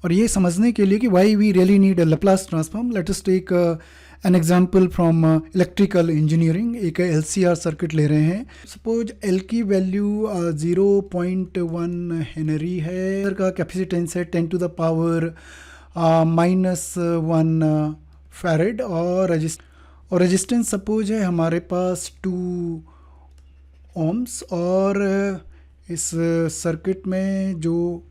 और ये समझने के लिए कि why we really need a Laplace transform, let us take an example from electrical engineering. एक LCR सर्किट ले रहे हैं। सपोज L की वैल्यू 0.1 हेनरी है, का कैपेसिटेंस है 10 टू द पावर -1 फैरेड, और रेजिस्टेंस सपोज है हमारे पास 2 ओम्स। और इस सर्किट में जो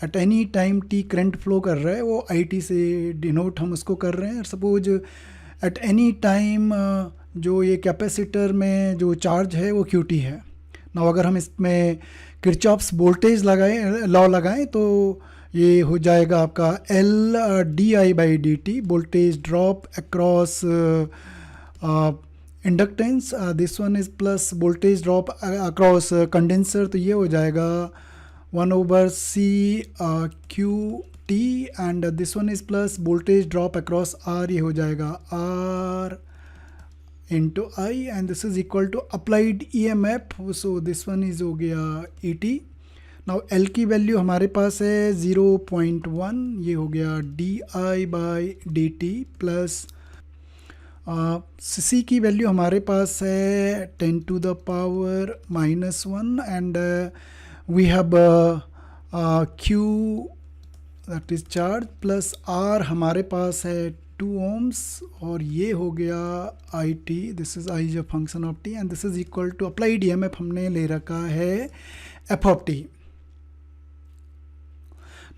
at any time T current flow कर रहा है वो IT से डिनोट हम उसको कर रहे हैं। सपोज एट एनी टाइम जो ये कैपेसिटर में जो चार्ज है वो QT है ना। अगर हम इसमें किरचॉफ्स वोल्टेज लॉ लगाएं तो ये हो जाएगा आपका LdI/dt, voltage drop across inductance. This one is plus voltage drop across condenser, तो ये हो जाएगा 1/C QT, and this one is plus voltage drop across R, ये हो जाएगा R into I, and this is equal to applied EMF, so this one is हो गया ET। Now L की वैल्यू हमारे पास है 0.1, ये हो गया DI/dt प्लस C की वैल्यू हमारे पास है 10 to the power -1, and we have Q that is charge plus R हमारे पास है 2 ohms, और ये हो गया IT, दिस इज I जो function of T, and this is equal to applied EMF हमने ले रखा है F ऑफ T।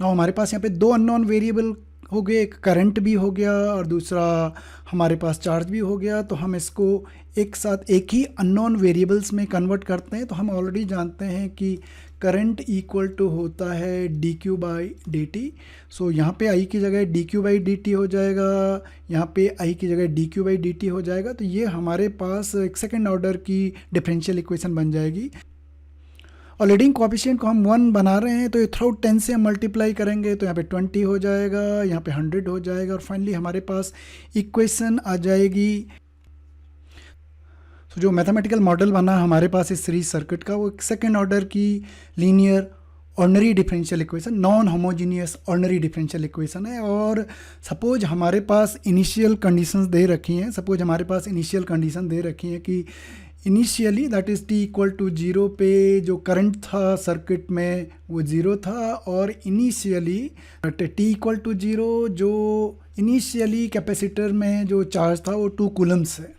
ना हमारे पास यहाँ पे 2 अननोन वेरिएबल हो गए, एक करंट भी हो गया और दूसरा हमारे पास चार्ज भी हो गया। तो हम इसको एक साथ एक ही अननोन वेरिएबल्स में कन्वर्ट करते हैं। तो हम ऑलरेडी जानते हैं कि करंट इक्वल टू होता है dQ/dt। सो यहाँ पे I की जगह dQ/dt हो जाएगा, यहाँ पे I की जगह dQ/dt हो जाएगा। तो ये हमारे पास एक सेकेंड ऑर्डर की डिफरेंशियल इक्वेशन बन जाएगी। और लीडिंग कोएफिशिएंट को हम 1 बना रहे हैं, तो ये थ्रू 10 से हम मल्टीप्लाई करेंगे तो यहाँ पे 20 हो जाएगा, यहाँ पे 100 हो जाएगा, और फाइनली हमारे पास इक्वेशन आ जाएगी। तो जो मैथमेटिकल मॉडल बना हमारे पास इस सीरीज सर्किट का, वो सेकेंड ऑर्डर की linear ordinary differential equation, non homogeneous ordinary differential equation है। और सपोज हमारे पास इनिशियल कंडीशंस दे रखी हैं, सपोज हमारे पास इनिशियल कंडीशन दे रखी हैं कि initially that is T equal to 0 पे जो करंट था सर्किट में वो 0 था, और इनिशियली T इक्वल टू 0 जो इनिशियली कैपेसिटर में जो चार्ज था वो 2 कूलम्स है।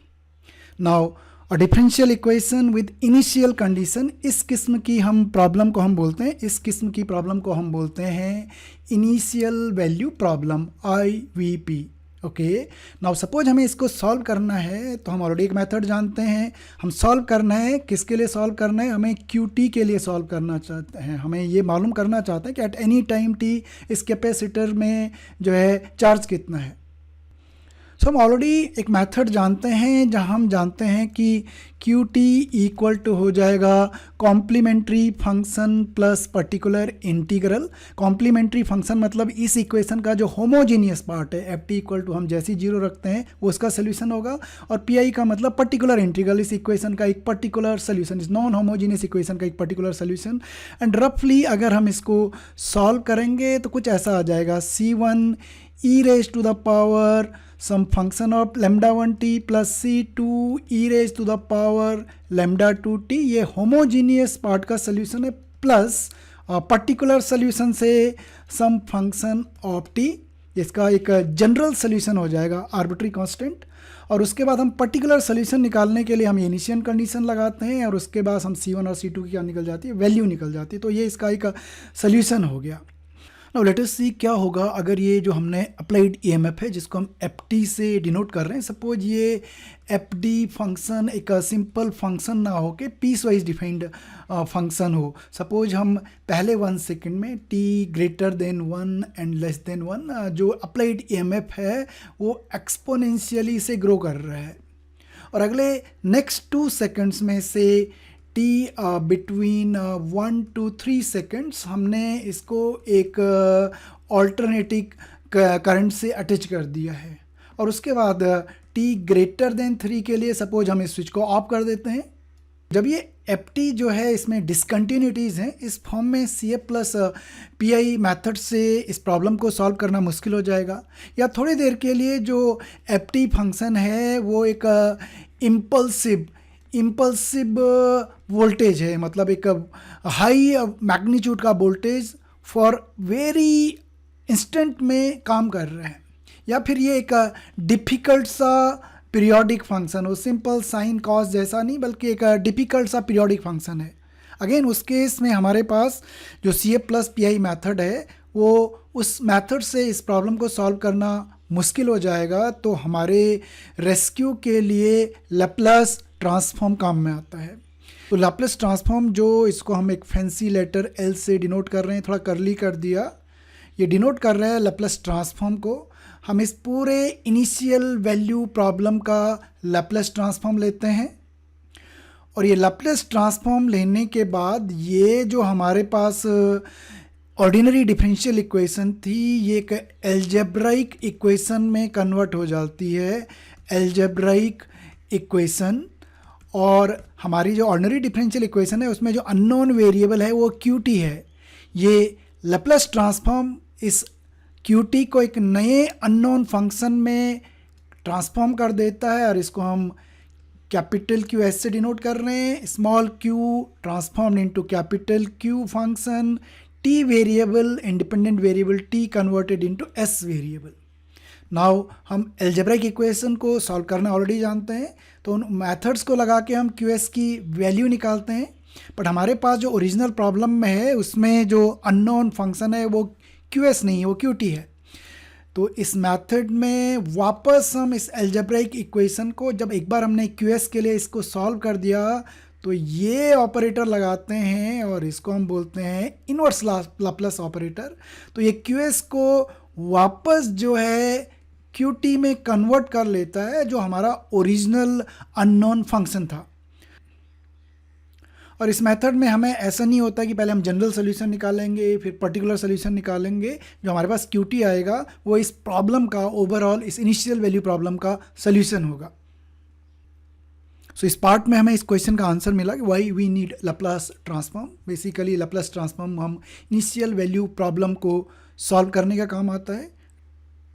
Now a differential equation with initial condition, इस किस्म की हम प्रॉब्लम को हम बोलते हैं, इस किस्म की प्रॉब्लम को हम बोलते हैं initial value problem, IVP। Okay, now suppose हमें इसको सॉल्व करना है, तो हम ऑलरेडी एक मेथड जानते हैं। हम सॉल्व करना है, किसके लिए सॉल्व करना है, हमें QT के लिए सॉल्व करना चाहते हैं। हमें ये मालूम करना चाहते हैं कि एट एनी टाइम T इस कैपेसिटर में जो है चार्ज कितना है। सो हम ऑलरेडी एक मेथड जानते हैं जहां हम जानते हैं कि QT इक्वल टू हो जाएगा complementary function plus particular integral. Complementary function मतलब इस इक्वेशन का जो होमोजीनियस पार्ट है, FT इक्वल टू हम जैसी 0 रखते हैं वो उसका सोल्यूशन होगा, और PI का मतलब पर्टिकुलर इंटीग्रल, इस इक्वेशन का एक पर्टिकुलर सोल्यूशन, इस नॉन होमोजीनियस इक्वेशन का एक पर्टिकुलर सोल्यूशन। एंड रफली अगर हम इसको सॉल्व करेंगे तो कुछ ऐसा आ जाएगा, C1 e raised to the power some function of λ1t plus C2 e raised to the power λ2t, ये होमोजीनियस पार्ट का सोल्यूशन है, प्लस पर्टिकुलर सोल्यूशन से सम फंक्शन ऑफ t, इसका एक जनरल सोल्यूशन हो जाएगा आर्बिट्री कांस्टेंट। और उसके बाद हम पर्टिकुलर सोल्यूशन निकालने के लिए हम इनिशियल कंडीशन लगाते हैं, और उसके बाद हम C1 और C2 की क्या निकल जाती है, वैल्यू निकल जाती है। तो ये इसका एक सोल्यूशन हो गया। नाउ लेट अस सी क्या होगा अगर ये जो हमने अप्लाइड EMF है जिसको हम FT से डिनोट कर रहे हैं, सपोज ये FD फंक्शन एक सिंपल फंक्शन ना हो के पीस वाइज डिफाइंड फंक्शन हो। सपोज हम पहले 1 सेकेंड में t greater than 1 and less than 1 जो अप्लाइड EMF है वो एक्सपोनेंशियली से ग्रो कर रहा है, और अगले नेक्स्ट 2 सेकेंड्स में से T बिटवीन 1 to 3 सेकेंड्स हमने इसको एक ऑल्टरनेटिव करंट से अटैच कर दिया है, और उसके बाद T ग्रेटर देन 3 के लिए सपोज हम इस स्विच को ऑफ कर देते हैं, जब ये एफ टी जो है इसमें डिसकंटिन्यूटीज़ हैं, इस फॉर्म में C F plus P I method से इस प्रॉब्लम को सॉल्व करना मुश्किल हो जाएगा। या थोड़ी देर के लिए जो एफ टी फंक्शन है वो एक इम्पल्सिव वोल्टेज है, मतलब एक हाई मैग्नीट्यूड का वोल्टेज फॉर वेरी इंस्टेंट में काम कर रहे हैं। या फिर ये एक डिफ़िकल्ट सा पीरियोडिक फंक्शन हो, सिंपल साइन कॉस जैसा नहीं, बल्कि एक डिफ़िकल्ट सा पीरियोडिक फंक्शन है। अगेन उस केस में हमारे पास जो C F plus P I method है वो उस मैथड से इस प्रॉब्लम को सॉल्व करना मुश्किल हो जाएगा। तो हमारे रेस्क्यू के लिए लैप्लास ट्रांसफॉर्म काम में आता है। तो लैप्लास ट्रांसफॉर्म जो इसको हम एक फैंसी लेटर एल से डिनोट कर रहे हैं, थोड़ा करली कर दिया, ये डिनोट कर रहे हैं लैप्लास ट्रांसफॉर्म को। हम इस पूरे इनिशियल वैल्यू प्रॉब्लम का लैप्लास ट्रांसफॉर्म लेते हैं और ये लैप्लास ट्रांसफॉर्म लेने के बाद ये जो हमारे पास ऑर्डिनरी डिफरेंशियल इक्वेशन थी ये एक एल्जेब्राइक इक्वेशन में कन्वर्ट हो जाती है, एल्जेब्राइक इक्वेशन। और हमारी जो ऑर्डिनरी डिफरेंशियल इक्वेशन है उसमें जो अननोन वेरिएबल है वो क्यू टी है। ये लैप्लास ट्रांसफॉर्म इस क्यू टी को एक नए अननोन फंक्शन में ट्रांसफॉर्म कर देता है और इसको हम कैपिटल क्यू एस से डिनोट कर रहे हैं। Small Q transform into capital Q function, T variable independent variable T converted into S variable. Now हम एल्जेब्राइक इक्वेशन को सॉल्व करना ऑलरेडी जानते हैं, तो उन मेथड्स को लगा के हम क्यू एस की वैल्यू निकालते हैं। बट हमारे पास जो ओरिजिनल प्रॉब्लम में है उसमें जो अननोन फंक्शन है वो क्यू एस नहीं है, वो क्यू टी है। तो इस मेथड में वापस हम इस एल्जेब्राइक इक्वेशन को, जब एक बार हमने क्यू एस के लिए इसको सॉल्व कर दिया तो ये ऑपरेटर लगाते हैं और इसको हम बोलते हैं इनवर्स लाप्लास ऑपरेटर। तो ये क्यू एस को वापस जो है क्यू टी में कन्वर्ट कर लेता है, जो हमारा ओरिजिनल अननोन फंक्शन था। और इस मेथड में हमें ऐसा नहीं होता कि पहले हम जनरल सोल्यूशन निकालेंगे फिर पर्टिकुलर सोल्यूशन निकालेंगे। जो हमारे पास क्यू टी आएगा वो इस प्रॉब्लम का ओवरऑल, इस इनिशियल वैल्यू प्रॉब्लम का सोल्यूशन होगा। सो इस पार्ट में हमें इस क्वेश्चन का आंसर मिला कि why we need Laplace transform. Basically Laplace transform हम इनिशियल वैल्यू प्रॉब्लम को सॉल्व करने का काम आता है।